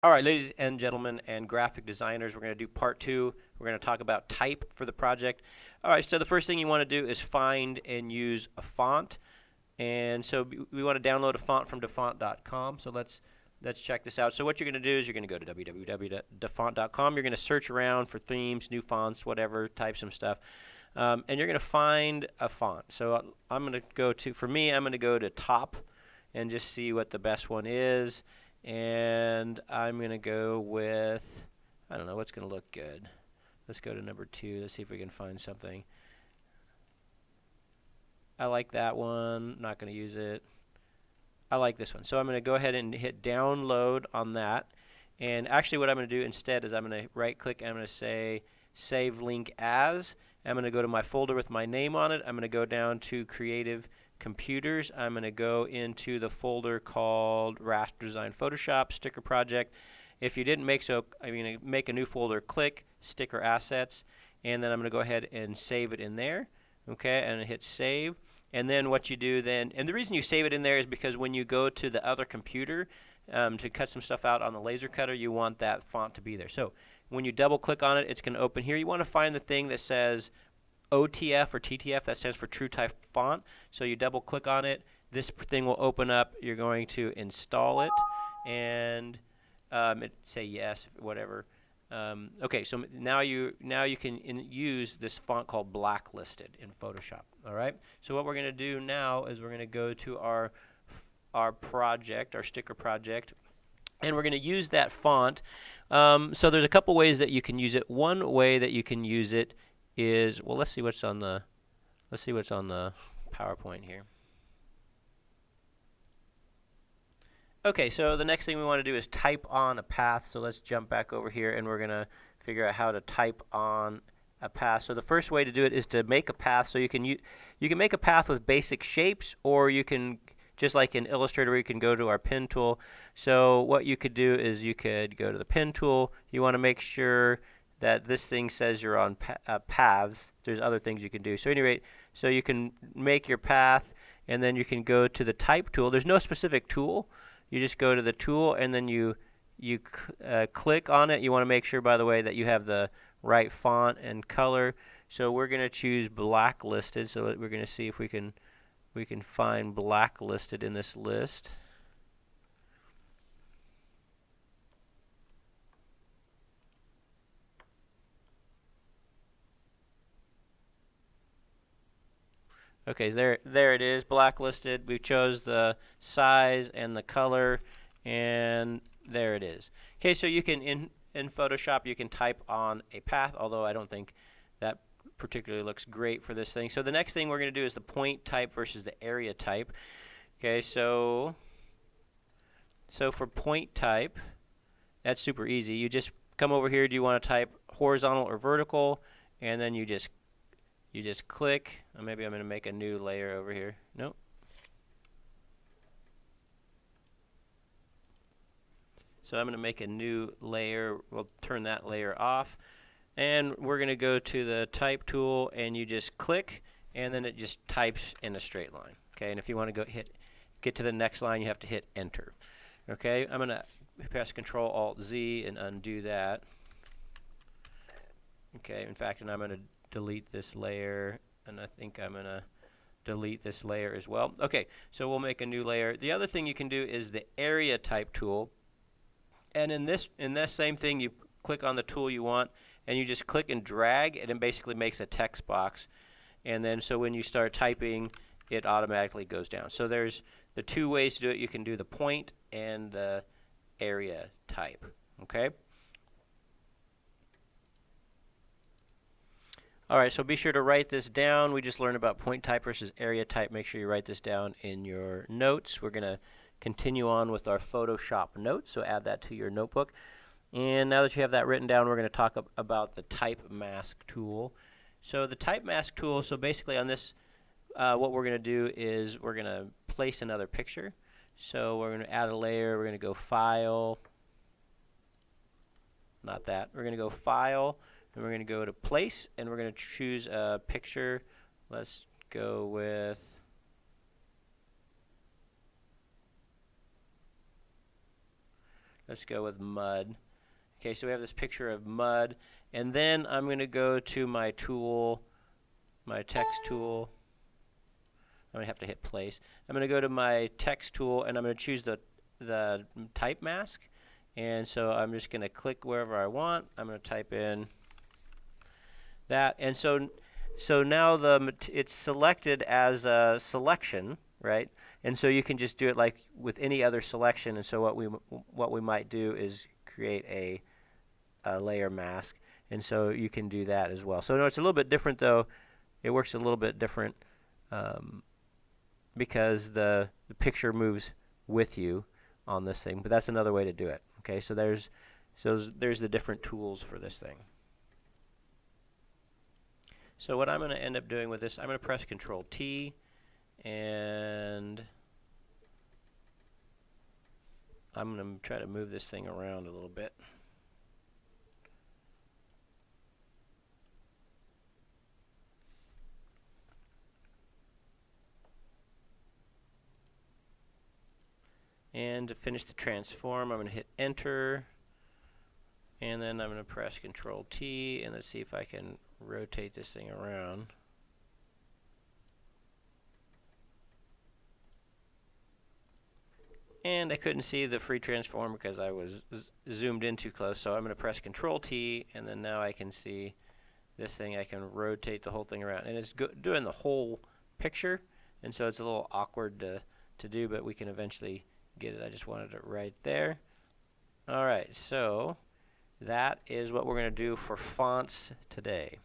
All right, ladies and gentlemen and graphic designers, we're going to do part two. We're going to talk about type for the project. All right, so the first thing you want to do is find and use a font. And so we want to download a font from dafont.com. So let's check this out. So what you're going to do is you're going to go to www.dafont.com. You're going to search around for themes, new fonts, whatever, type some stuff. And you're going to find a font. So I'm going to go to, for me, I'm going to go to top and just see what the best one is. And I'm going to go with, I don't know, what's going to look good. Let's go to number 2. Let's see if we can find something. I like that one. Not going to use it. I like this one. So I'm going to go ahead and hit download on that. And actually what I'm going to do instead is I'm going to right click and I'm going to say save link as. I'm going to go to my folder with my name on it. I'm going to go down to Creative Computers. I'm going to go into the folder called Raster Design Photoshop Sticker Project. If you didn't make so, I'm going to make a new folder, click Sticker Assets, and then I'm going to go ahead and save it in there. Okay, and hit save. And then what you do then, and the reason you save it in there is because when you go to the other computer to cut some stuff out on the laser cutter, you want that font to be there. So when you double click on it, it's going to open here. You want to find the thing that says OTF or TTF, that stands for True Type Font. So you double click on it, this thing will open up. You're going to install it, and say yes, whatever. Okay, so now you can use this font called Blacklisted in Photoshop. All right. So what we're going to do now is we're going to go to our project, our sticker project, and we're going to use that font. So there's a couple ways that you can use it. One way that you can use it is, well, let's see what's on the PowerPoint here. Okay, so the next thing we want to do is type on a path. So let's jump back over here and we're going to figure out how to type on a path. So the first way to do it is to make a path. So you can make a path with basic shapes, or you can, just like in Illustrator, you can go to our pen tool. So what you could do is you could go to the pen tool. You want to make sure that this thing says you're on paths. There's other things you can do. So anyway, so you can make your path, and then you can go to the type tool. There's no specific tool. You just go to the tool and then you click on it. You want to make sure, by the way, that you have the right font and color. So we're going to choose Blacklisted. So we're going to see if we can find Blacklisted in this list. Okay, there it is, Blacklisted. We chose the size and the color, and there it is. Okay, so you can, in Photoshop, you can type on a path, although I don't think that particularly looks great for this thing. So the next thing we're going to do is the point type versus the area type. Okay, so for point type, that's super easy. You just come over here. Do you want to type horizontal or vertical? And then you just click. Maybe I'm going to make a new layer over here. Nope. So I'm going to make a new layer. We'll turn that layer off. And we're going to go to the type tool, and you just click, and then it just types in a straight line. Okay, and if you want to get to the next line, you have to hit enter. Okay, I'm going to press Control Alt Z and undo that. Okay, in fact, and I'm going to delete this layer, and I think I'm going to delete this layer as well. Okay, so we'll make a new layer. The other thing you can do is the area type tool. And in this same thing, you click on the tool you want, and you just click and drag, and it basically makes a text box. And then so when you start typing, it automatically goes down. So there's the two ways to do it. You can do the point and the area type. Okay? All right, so be sure to write this down. We just learned about point type versus area type. Make sure you write this down in your notes. We're going to continue on with our Photoshop notes, so add that to your notebook. And now that you have that written down, we're going to talk about the type mask tool. So the type mask tool, so basically on this, what we're going to do is we're going to place another picture. So we're going to add a layer. We're going to go File. Not that. We're going to go File, and we're going to go to Place, and we're going to choose a picture. Let's go with Let's go with mud. Okay, so we have this picture of mud, and then I'm going to go to my tool, my text tool. I'm going to have to hit place. I'm going to go to my text tool, and I'm going to choose the type mask. And so I'm just going to click wherever I want. I'm going to type in that, and so now it's selected as a selection, right? And so you can just do it like with any other selection. And so what we might do is create a layer mask, and so you can do that as well. So no, it's a little bit different though. It works a little bit different because the picture moves with you on this thing. But that's another way to do it. Okay, so there's the different tools for this thing. So what I'm going to end up doing with this, I'm going to press Control T, and I'm going to try to move this thing around a little bit. And to finish the transform, I'm going to hit Enter, and then I'm going to press Control T, and let's see if I can rotate this thing around. And I couldn't see the free transform because I was zoomed in too close, so I'm going to press Control T, and then now I can see this thing. I can rotate the whole thing around, and it's doing the whole picture, and so it's a little awkward to do, but we can eventually get it. I just wanted it right there. All right, so that is what we're going to do for fonts today.